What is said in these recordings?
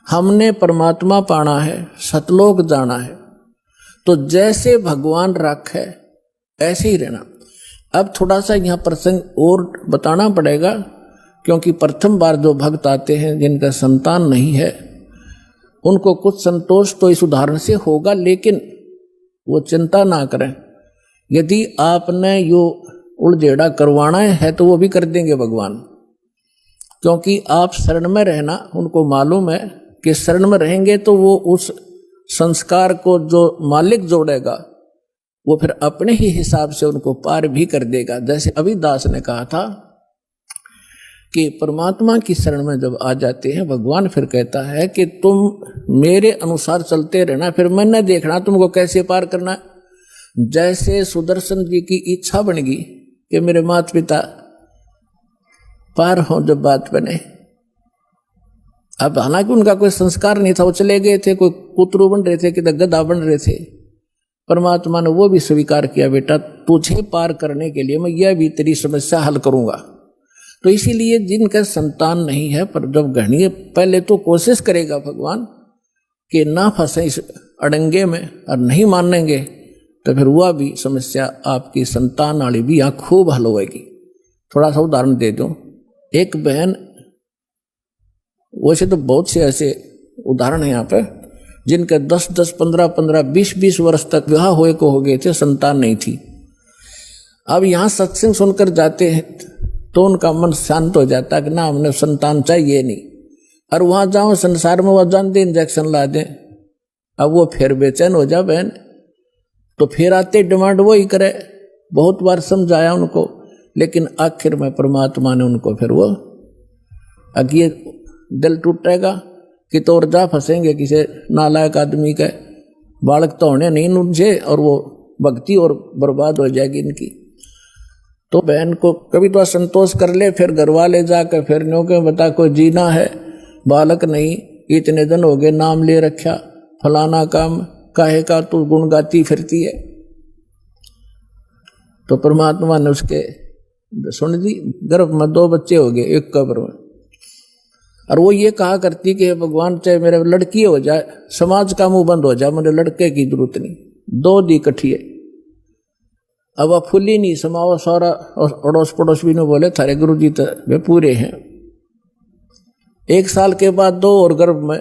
हमने परमात्मा पाना है, सतलोक जाना है, तो जैसे भगवान राखे ऐसे ही रहना। अब थोड़ा सा यहाँ प्रसंग और बताना पड़ेगा, क्योंकि प्रथम बार जो भक्त आते हैं जिनका संतान नहीं है, उनको कुछ संतोष तो इस उदाहरण से होगा, लेकिन वो चिंता ना करें। यदि आपने यो उलझेड़ा करवाना है तो वो भी कर देंगे भगवान, क्योंकि आप शरण में रहना, उनको मालूम है कि शरण में रहेंगे तो वो उस संस्कार को जो मालिक जोड़ेगा वो फिर अपने ही हिसाब से उनको पार भी कर देगा। जैसे अभी दास ने कहा था कि परमात्मा की शरण में जब आ जाते हैं भगवान फिर कहता है कि तुम मेरे अनुसार चलते रहना, फिर मैंने देखना तुमको कैसे पार करना है। जैसे सुदर्शन जी की इच्छा बन गई कि मेरे माता पिता पार हो जब बात बने। अब हालांकि उनका कोई संस्कार नहीं था, वो चले गए थे, कोई कुतरू बन रहे थे कि गधा बन रहे थे। परमात्मा ने वो भी स्वीकार किया, बेटा तुझे पार करने के लिए मैं यह भी तेरी समस्या हल करूंगा। तो इसीलिए जिनका संतान नहीं है, पर जब घड़िए पहले तो कोशिश करेगा भगवान कि ना फंसे इस अड़ंगे में, और नहीं मानेंगे तो फिर वह भी समस्या आपकी संतान वाली भी यहाँ खूब हल होगी। थोड़ा सा उदाहरण दे दूं, एक बहन, वैसे तो बहुत से ऐसे उदाहरण हैं यहाँ पे, जिनके 10-10, 15-15, 20-20 वर्ष तक विवाह हुए को हो गए थे, संतान नहीं थी। अब यहाँ सत्संग सुनकर जाते हैं तो उनका मन शांत हो जाता है कि ना हमने संतान चाहिए नहीं, और वहाँ जाओ संसार में वह जानते इंजेक्शन ला दें, अब वो फिर बेचैन हो जा बहन, तो फिर आते डिमांड वो ही करे। बहुत बार समझाया उनको, लेकिन आखिर में परमात्मा ने उनको फिर वो अगे दिल टूटेगा कि तो और जा फंसेंगे किसी नालायक आदमी के, बालक तो होने नहीं उनसे, और वो भक्ति और बर्बाद हो जाएगी इनकी। तो बहन को कभी तो संतोष कर ले, फिर घर वाले जाकर फिर न्यों के बता कोई जीना है, बालक नहीं, इतने दिन हो गए नाम ले रखा, फलाना काम काहे का तू गुण गाती फिरती है। तो परमात्मा ने उसके सुन दी, गर्भ में 2 बच्चे हो गए एक कब्र में, और वो ये कहा करती कि भगवान चाहे मेरे लड़की हो जाए, समाज का मुंह बंद हो जाए, मुझे लड़के की जरूरत नहीं। 2 दी इकट्ठी है। अब वह फुली नहीं समाओ, सारा अड़ोस पड़ोस भी नहीं बोले थारे गुरु जी तो वे पूरे हैं। 1 साल के बाद 2 और गर्भ में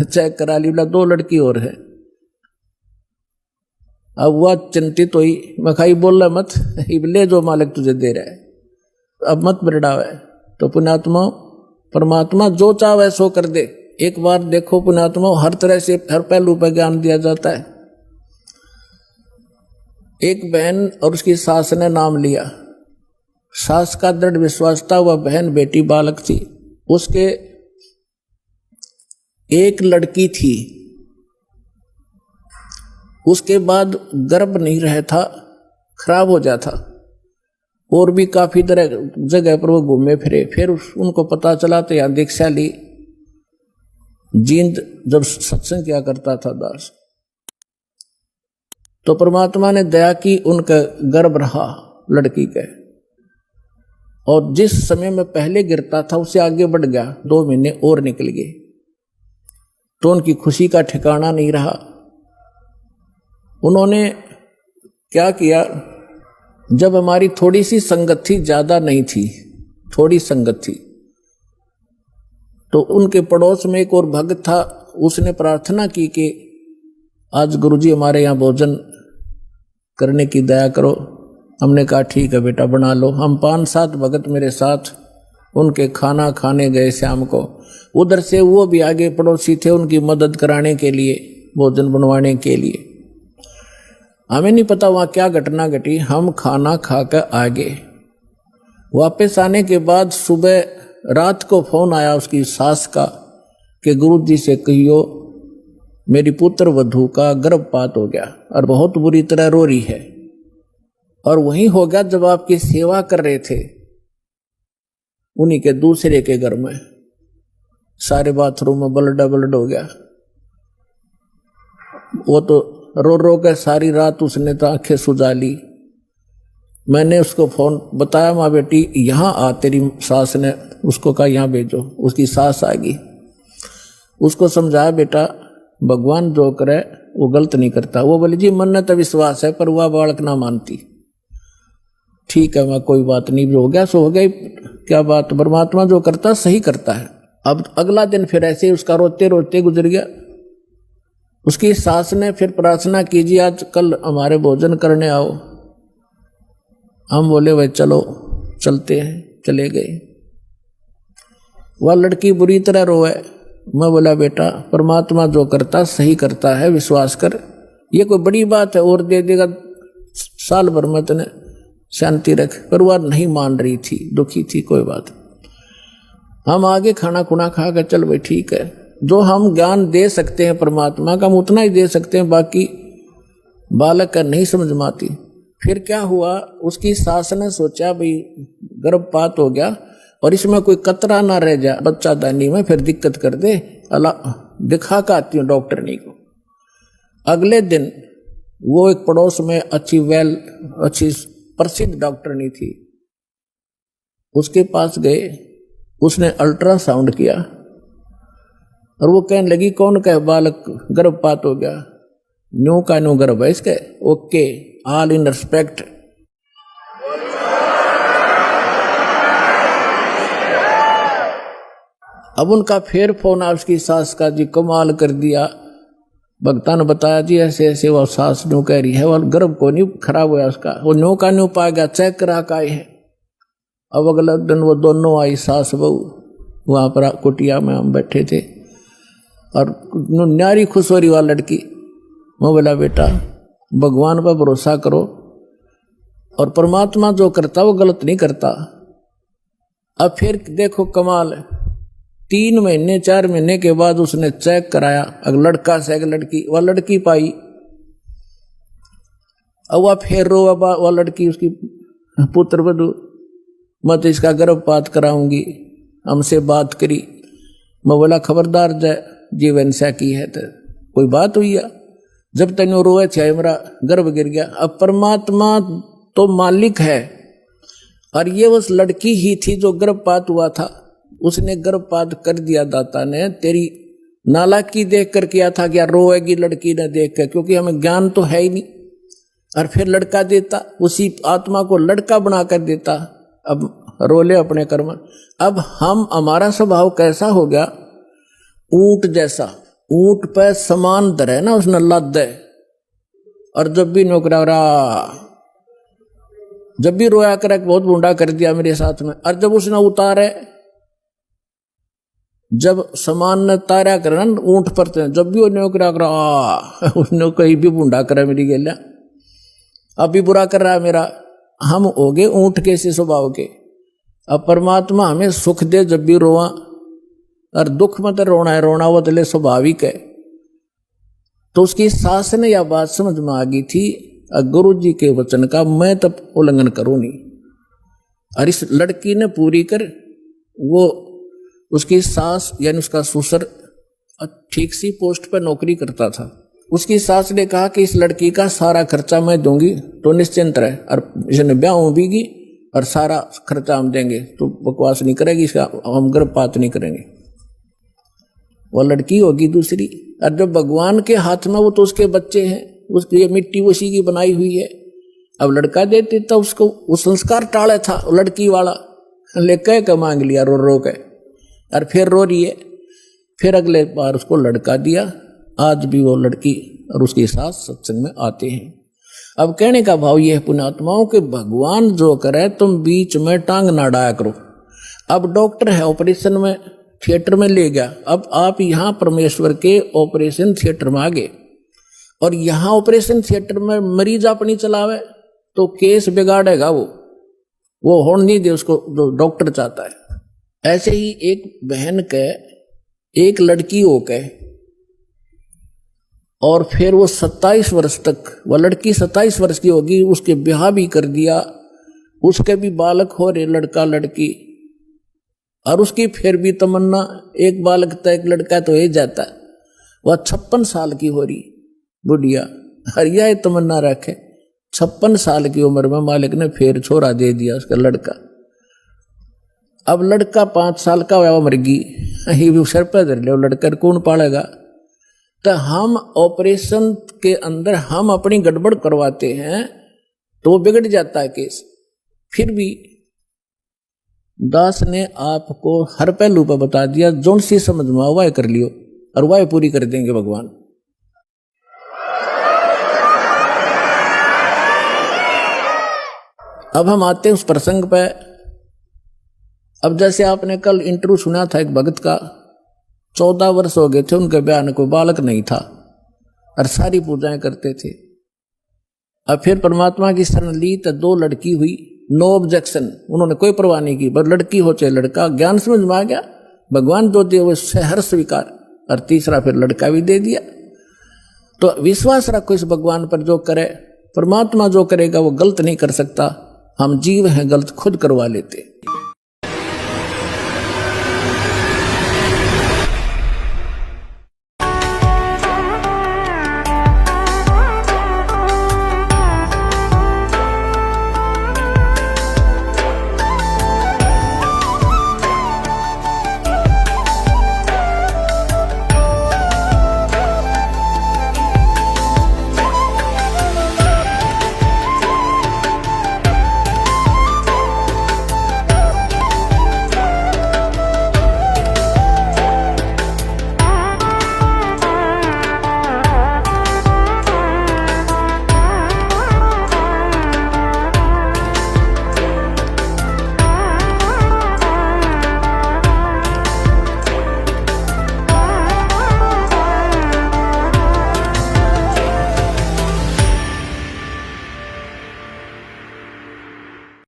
चेक करा ली, बोला 2 लड़की और है। अब वह चिंतित हुई, मैं खाई बोल रहा मत, ले जो मालिक तुझे दे रहा है, अब मत बिरड़ावे। तो पुण्यात्मा परमात्मा जो चाहे सो कर दे। एक बार देखो पुण्यात्मा, हर तरह से हर पहलू पर ज्ञान दिया जाता है। एक बहन और उसकी सास ने नाम लिया, सास का दृढ़ विश्वास था वह बहन बेटी बालक थी, उसके एक लड़की थी, उसके बाद गर्भ नहीं रहा था, खराब हो जाता, और भी काफी तरह जगह पर वो घूमे फिरे। फिर उनको पता चला तो यहाँ दीक्षा ली। जींद जब सत्संग किया करता था दास, तो परमात्मा ने दया की, उनका गर्भ रहा लड़की के, और जिस समय में पहले गिरता था उससे आगे बढ़ गया, 2 महीने और निकल गए। तो उनकी खुशी का ठिकाना नहीं रहा। उन्होंने क्या किया, जब हमारी थोड़ी सी संगत थी, ज्यादा नहीं थी, थोड़ी संगत थी, तो उनके पड़ोस में एक और भक्त था, उसने प्रार्थना की कि आज गुरुजी हमारे यहाँ भोजन करने की दया करो। हमने कहा ठीक है बेटा बना लो। हम 5-7 भगत मेरे साथ उनके खाना खाने गए शाम को। उधर से वो भी आगे पड़ोसी थे उनकी मदद कराने के लिए, भोजन बनवाने के लिए। हमें नहीं पता वहाँ क्या घटना घटी, हम खाना खाकर आ गए। वापस आने के बाद सुबह रात को फोन आया उसकी सास का कि गुरुजी से कहियो मेरी पुत्र वधू का गर्भपात हो गया और बहुत बुरी तरह रो रही है। और वहीं हो गया जब आपकी सेवा कर रहे थे, उन्हीं के दूसरे के घर में, सारे बाथरूम में ब्लड हो गया। वो तो रो रो के सारी रात उसने तो आंखें सुजा ली। मैंने उसको फोन बताया, माँ बेटी यहाँ आ, तेरी सास ने उसको कहा यहाँ भेजो। उसकी सास आ गई, उसको समझाया बेटा भगवान जो करे वो गलत नहीं करता। वो बोले जी मन में तो विश्वास है पर वह बालक ना मानती। ठीक है मैं कोई बात नहीं, हो गया सो हो गया, क्या बात, परमात्मा जो करता सही करता है। अब अगला दिन फिर ऐसे ही उसका रोते रोते गुजर गया। उसकी सास ने फिर प्रार्थना कीजिए आज कल हमारे भोजन करने आओ। हम बोले भाई चलो चलते हैं, चले गए। वह लड़की बुरी तरह रोए। मैं बोला बेटा परमात्मा जो करता सही करता है, विश्वास कर, ये कोई बड़ी बात है और दे देगा साल भर में तने शांति रख। पर वह नहीं मान रही थी, दुखी थी। कोई बात, हम आगे खाना खुना खा कर चल भाई ठीक है, जो हम ज्ञान दे सकते हैं परमात्मा का हम उतना ही दे सकते हैं, बाकी बालक का नहीं समझ में आती। फिर क्या हुआ, उसकी सास ने सोचा भाई गर्भपात हो गया और इसमें कोई कतरा ना रह जाए बच्चा दानी में, फिर दिक्कत कर दे, अल्लाह दिखा कर आती हूँ डॉक्टरनी को। अगले दिन वो एक पड़ोस में अच्छी प्रसिद्ध डॉक्टरनी थी, उसके पास गए। उसने अल्ट्रासाउंड किया और वो कहने लगी कौन का बालक गर्भपात हो गया, न्यू का न्यू गर्भ है इसके, ओके ऑल इन रिस्पेक्ट। अब उनका फिर फोन आया उसकी सास का, जी कमाल कर दिया, भक्ता ने बताया जी ऐसे ऐसे वो सास न्यू कह रही है, वो गर्भ को नहीं खराब हुआ उसका, वो न्यू का न्यू पा गया, चेक करा का आए है। अब अगले दिन वो दोनों आई सास बहू, वहाँ पर कुटिया में हम बैठे थे और न्यारी खुश हो रही वाली लड़की। मैं बोला बेटा भगवान पर भरोसा करो और परमात्मा जो करता वो गलत नहीं करता। अब फिर देखो कमाल, 3 महीने 4 महीने के बाद उसने चेक कराया, अगर लड़का से अगर लड़की, वह लड़की पाई। अब वह फिर रो, वह लड़की उसकी पुत्र वधू, मैं तो इसका गर्भपात कराऊंगी, हमसे बात करी। मैं बोला खबरदार जय जीवन से की है तो कोई बात हुई है, जब तक रोए चाहे मेरा गर्भ गिर गया। अब परमात्मा तो मालिक है और ये उस लड़की ही थी जो गर्भपात हुआ था, उसने गर्भपात कर दिया दाता ने, तेरी नालायकी देख कर किया था, क्या रोएगी लड़की ने देख कर, क्योंकि हमें ज्ञान तो है ही नहीं। और फिर लड़का देता, उसी आत्मा को लड़का बना कर देता, अब रोले अपने कर्म। अब हमारा स्वभाव कैसा हो गया, ऊंट जैसा, ऊंट पे समान धरे ना उसने लद है, और जब भी नौकरा जब भी रोया करे बहुत बूंदा कर दिया मेरे साथ में, और जब उसने उतारे, जब समान ने तारा करे ना ऊंट पर, जब भी वो नौकरा करा उसने कहीं भी बूंदा करे मेरी गेल्या, अब भी बुरा कर रहा है मेरा। हम हो गए ऊंट के से स्वभाव के। अब परमात्मा हमें सुख दे जब भी रोआ, और दुख में तो रोना है, रोना वो तो स्वाभाविक है। तो उसकी सास ने यह बात समझ में आ गई थी, गुरु जी के वचन का मैं तब उल्लंघन करूं नहीं। और इस लड़की ने पूरी कर, वो उसकी सास यानी उसका ससुर ठीक सी पोस्ट पर नौकरी करता था। उसकी सास ने कहा कि इस लड़की का सारा खर्चा मैं दूंगी तो निश्चिंत रहे, और इसने ब्याह भी की और सारा खर्चा हम देंगे, तो बकवास नहीं करेगी, इसका हम गर्भपात नहीं करेंगे। वो लड़की होगी दूसरी, और जब भगवान के हाथ में, वो तो उसके बच्चे हैं, उसकी ये मिट्टी उसी की बनाई हुई है। अब लड़का देते तो उसको वो संस्कार टाले था लड़की वाला, लेकर के मांग लिया रो रो के, और फिर रो रही है। फिर अगले बार उसको लड़का दिया। आज भी वो लड़की और उसकी सास सत्संग में आते हैं। अब कहने का भाव यह है पुण्यात्माओं के, भगवान जो करे तुम बीच में टांग ना डाया करो। अब डॉक्टर है ऑपरेशन में थिएटर में ले गया, अब आप यहाँ परमेश्वर के ऑपरेशन थिएटर में आ गए, और यहाँ ऑपरेशन थिएटर में मरीज अपनी चलावे तो केस बिगाड़ेगा, वो होने नहीं दे उसको जो डॉक्टर चाहता है। ऐसे ही एक बहन के एक लड़की हो के, और फिर वो 27 वर्ष तक, वह लड़की 27 वर्ष की होगी, उसके ब्याह भी कर दिया, उसके भी बालक हो रहे, लड़का लड़की, और उसकी फिर भी तमन्ना एक बालक था, एक लड़का तो हो जाता। वह 56 साल की हो रही बुढ़िया, हर यह तमन्ना रखे 56 साल की उम्र में मालिक ने फिर छोरा दे दिया उसका लड़का। अब लड़का 5 साल का हुआ, मर गई, भी सर पर धर लो, लड़कर कौन पालेगा। तो हम ऑपरेशन के अंदर हम अपनी गड़बड़ करवाते हैं तो बिगड़ जाता है केस। फिर भी दास ने आपको हर पहलू पर बता दिया, जोन सी समझ में वाह कर लियो और वाह पूरी कर देंगे भगवान। अब हम आते हैं उस प्रसंग पे। अब जैसे आपने कल इंटरव्यू सुना था एक भगत का, 14 वर्ष हो गए थे उनके ब्याह में, कोई बालक नहीं था और सारी पूजाएं करते थे। अब फिर परमात्मा की शरण ली तो 2 लड़की हुई, नो ऑब्जेक्शन, उन्होंने कोई परवाह नहीं की, बस लड़की हो चाहे लड़का, ज्ञान समझ में आ गया, भगवान जो दिए वो हर स्वीकार, और तीसरा फिर लड़का भी दे दिया। तो विश्वास रखो इस भगवान पर, जो करे परमात्मा जो करेगा वो गलत नहीं कर सकता। हम जीव हैं, गलत खुद करवा लेते।